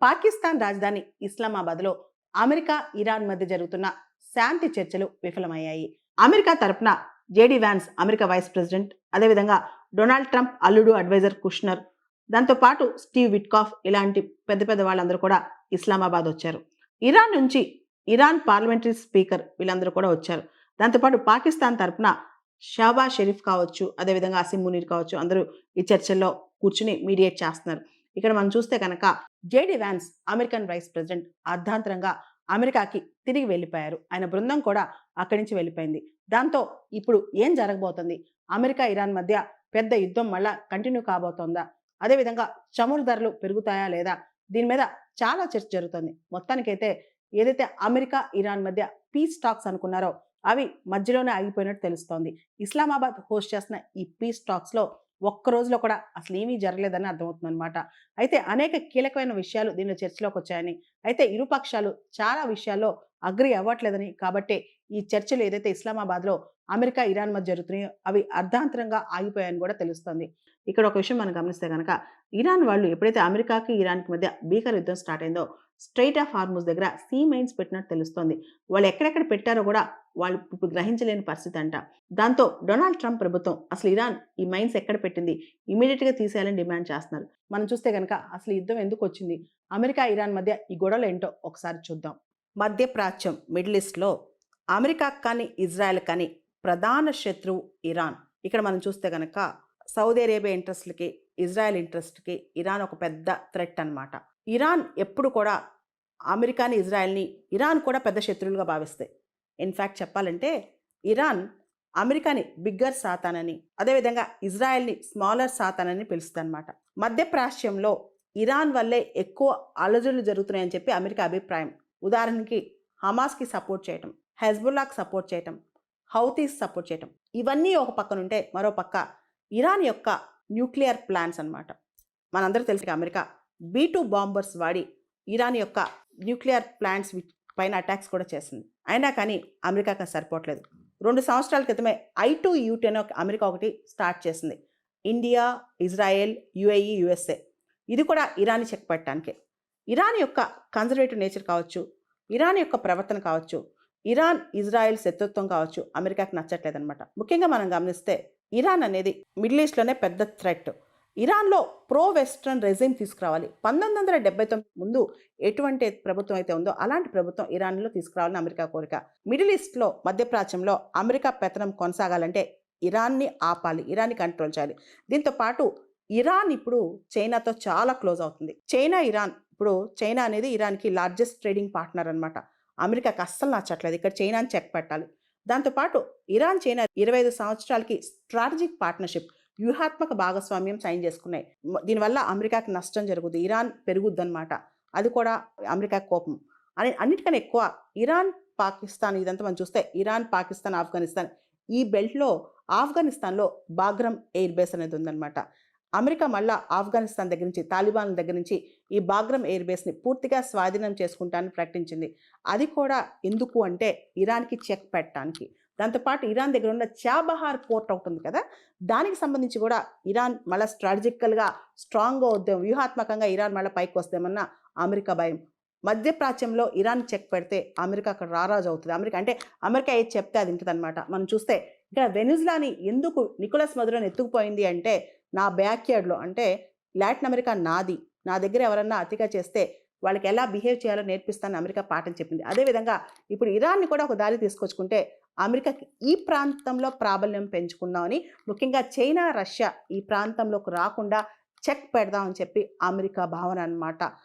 పాకిస్తాన్ రాజధాని ఇస్లామాబాద్లో America Iran మధ్య జరుగుతున్న శాంతి చర్చలు విఫలమయ్యాయి. అమెరికా తరపున JD Vance America vice president, అదేవిధంగా డొనాల్డ్ ట్రంప్ అల్లుడు అడ్వైజర్ కుష్నర్, దాంతోపాటు స్టీవ్ విట్కాఫ్ ఇలాంటి పెద్ద పెద్ద వాళ్ళందరూ కూడా ఇస్లామాబాద్ వచ్చారు. ఇరాన్ నుంచి ఇరాన్ పార్లమెంటరీ స్పీకర్ వీళ్ళందరూ కూడా వచ్చారు. దాంతోపాటు పాకిస్తాన్ తరపున షాబాజ్ షరీఫ్ కావచ్చు, అదేవిధంగా అసీం మునీర్ కావచ్చు, అందరూ ఈ చర్చల్లో కూర్చుని మీడియేట్ చేస్తున్నారు. ఇక్కడ మనం చూస్తే కనుక JD Vance American vice president అర్ధాంతరంగా అమెరికాకి తిరిగి వెళ్ళిపోయారు. ఆయన బృందం కూడా అక్కడి నుంచి వెళ్ళిపోయింది. దాంతో ఇప్పుడు ఏం జరగబోతుంది? అమెరికా ఇరాన్ మధ్య పెద్ద యుద్ధం మళ్ళా కంటిన్యూ కాబోతోందా? అదేవిధంగా చమురు ధరలు పెరుగుతాయా లేదా? దీని మీద చాలా చర్చ జరుగుతుంది. మొత్తానికైతే ఏదైతే అమెరికా ఇరాన్ మధ్య పీస్ టాక్స్ అనుకున్నారో అవి మధ్యలోనే ఆగిపోయినట్టు తెలుస్తోంది. ఇస్లామాబాద్ హోస్ట్ చేస్తున్న ఈ పీస్ టాక్స్ లో ఒక్క రోజులో కూడా అసలు ఏమీ జరగలేదని అర్థమవుతుంది అనమాట. అయితే అనేక కీలకమైన విషయాలు దీనిలో చర్చలోకి వచ్చాయని, అయితే ఇరు పక్షాలు చాలా విషయాల్లో అగ్రి అవ్వట్లేదని, కాబట్టి ఈ చర్చలు ఏదైతే ఇస్లామాబాద్లో అమెరికా ఇరాన్ మధ్య జరుగుతున్నాయో అవి అర్ధాంతరంగా ఆగిపోయాయని కూడా తెలుస్తోంది. ఇక్కడ ఒక విషయం మనం గమనిస్తే కనుక ఇరాన్ వాళ్ళు ఎప్పుడైతే అమెరికాకి ఇరాన్కి మధ్య భీకర యుద్ధం స్టార్ట్ అయిందో స్ట్రైట్ ఆఫ్ హార్మూజ్ దగ్గర సీ మైన్స్ పెట్టినట్టు తెలుస్తోంది. వాళ్ళు ఎక్కడెక్కడ పెట్టారో కూడా వాళ్ళు ఇప్పుడు గ్రహించలేని పరిస్థితి అంట. దాంతో డొనాల్డ్ ట్రంప్ ప్రభుత్వం అసలు ఇరాన్ ఈ మైన్స్ ఎక్కడ పెట్టింది, ఇమీడియట్ గా తీసేయాలని డిమాండ్ చేస్తున్నారు. మనం చూస్తే కనుక అసలు యుద్ధం ఎందుకు వచ్చింది, అమెరికా ఇరాన్ మధ్య ఈ గొడవలు ఏంటో ఒకసారి చూద్దాం. మధ్యప్రాచ్యం మిడిల్ ఈస్ట్లో అమెరికా కానీ ఇజ్రాయెల్ కానీ ప్రధాన శత్రువు ఇరాన్. ఇక్కడ మనం చూస్తే కనుక సౌదీ అరేబియా ఇంట్రెస్ట్లకి, ఇజ్రాయెల్ ఇంట్రెస్ట్కి ఇరాన్ ఒక పెద్ద థ్రెట్ అనమాట. ఇరాన్ ఎప్పుడు కూడా అమెరికాని, ఇజ్రాయెల్ని, ఇరాన్ కూడా పెద్ద శత్రువులుగా భావిస్తాయి. ఇన్ఫ్యాక్ట్ చెప్పాలంటే ఇరాన్ అమెరికాని బిగ్గర్ సాతాన్ అని, అదేవిధంగా ఇజ్రాయెల్ని స్మాలర్ సాతాన్ అని పిలుస్తుంది అనమాట. మధ్యప్రాచ్యంలో ఇరాన్ వల్లే ఎక్కువ అలజడులు జరుగుతున్నాయని చెప్పి అమెరికా అభిప్రాయం. ఉదాహరణకి హమాస్కి సపోర్ట్ చేయటం, హెజ్బుల్లాకి సపోర్ట్ చేయటం, హౌతీస్ సపోర్ట్ చేయటం, ఇవన్నీ ఒక పక్కనుంటే మరో పక్క ఇరాన్ యొక్క న్యూక్లియర్ ప్లాన్స్ అనమాట. మనందరూ తెలిసి అమెరికా B-2 బాంబర్స్ వాడి ఇరాన్ యొక్క న్యూక్లియర్ ప్లాంట్స్ పైన అటాక్స్ కూడా చేసింది. అయినా కానీ అమెరికాకి సరిపోవట్లేదు. 2 సంవత్సరాల క్రితమే I2U10 అమెరికా ఒకటి స్టార్ట్ చేసింది. ఇండియా, ఇజ్రాయెల్, UAE, USA ఇది కూడా ఇరాన్ని చెక్ పెట్టడానికే. ఇరాన్ యొక్క కన్జర్వేటివ్ నేచర్ కావచ్చు, ఇరాన్ యొక్క ప్రవర్తన కావచ్చు, ఇరాన్ ఇజ్రాయెల్ శత్రుత్వం కావచ్చు అమెరికాకి నచ్చట్లేదన్నమాట. ముఖ్యంగా మనం గమనిస్తే ఇరాన్ అనేది మిడిల్ ఈస్ట్లోనే పెద్ద థ్రెట్. ఇరాన్లో ప్రో వెస్ట్రన్ రెజిమ్ తీసుకురావాలి. 1979 ముందు ఎటువంటి ప్రభుత్వం అయితే ఉందో అలాంటి ప్రభుత్వం ఇరాన్లో తీసుకురావాలని అమెరికా కోరిక. మిడిల్ ఈస్ట్లో మధ్యప్రాచ్యంలో అమెరికా పెత్తనం కొనసాగాలంటే ఇరాన్ని ఆపాలి, ఇరాన్ని కంట్రోల్ చేయాలి. దీంతో పాటు ఇరాన్ ఇప్పుడు చైనాతో చాలా క్లోజ్ అవుతుంది. చైనా అనేది ఇరాన్కి లార్జెస్ట్ ట్రేడింగ్ పార్ట్నర్ అనమాట. అమెరికాకి అస్సలు నచ్చట్లేదు. ఇక్కడ చైనాని చెక్ పెట్టాలి. దాంతోపాటు ఇరాన్ చైనా 25 సంవత్సరాలకి స్ట్రాటజిక్ పార్ట్నర్షిప్, వ్యూహాత్మక భాగస్వామ్యం సైన్ చేసుకున్నాయి. దీనివల్ల అమెరికాకి నష్టం జరుగుద్ది, ఇరాన్ పెరుగుద్దనమాట. అది కూడా అమెరికా కోపం. అన్నిటికన్నా ఎక్కువ ఇరాన్ పాకిస్తాన్ ఇదంతా మనం చూస్తే ఇరాన్, పాకిస్తాన్, ఆఫ్ఘనిస్తాన్ ఈ బెల్ట్లో ఆఫ్ఘనిస్తాన్లో బాగ్రమ్ ఎయిర్ బేస్ అనేది ఉందన్నమాట. అమెరికా మళ్ళా ఆఫ్ఘనిస్తాన్ దగ్గర నుంచి, తాలిబాన్ల దగ్గర నుంచి ఈ బాగ్రమ్ ఎయిర్ బేస్ని పూర్తిగా స్వాధీనం చేసుకుంటానని ప్రకటించింది. అది కూడా ఎందుకు అంటే ఇరాన్కి చెక్ పెట్టడానికి. దాంతోపాటు ఇరాన్ దగ్గర ఉన్న చాబహార్ పోర్ట్ ఒకటి ఉంది కదా, దానికి సంబంధించి కూడా ఇరాన్ మళ్ళీ స్ట్రాటజికల్గా స్ట్రాంగ్గా వద్దాం, వ్యూహాత్మకంగా ఇరాన్ మళ్ళీ పైకి వస్తామన్న అమెరికా భయం. మధ్యప్రాచ్యంలో ఇరాన్ చెక్ పెడితే అమెరికా అక్కడ రారాజు అవుతుంది. అమెరికా ఏది చెప్తే అది ఇంకదనమాట. మనం చూస్తే ఇక్కడ వెనిజులాని ఎందుకు నికోలస్ మదురోని ఎత్తుకుపోయింది అంటే, నా బ్యాక్యార్డ్లో అంటే లాటిన్ అమెరికా నాది, నా దగ్గర ఎవరన్నా అతిగా చేస్తే వాళ్ళకి ఎలా బిహేవ్ చేయాలో నేర్పిస్తానని అమెరికా పాఠం చెప్పింది. అదేవిధంగా ఇప్పుడు ఇరాన్ని కూడా ఒక దారి తీసుకొచ్చుకుంటే అమెరికాకి ఈ ప్రాంతంలో ప్రాబల్యం పెంచుకుందామని, ముఖ్యంగా చైనా, రష్యా ఈ ప్రాంతంలోకి రాకుండా చెక్ పెడదామని చెప్పి అమెరికా భావన అనమాట.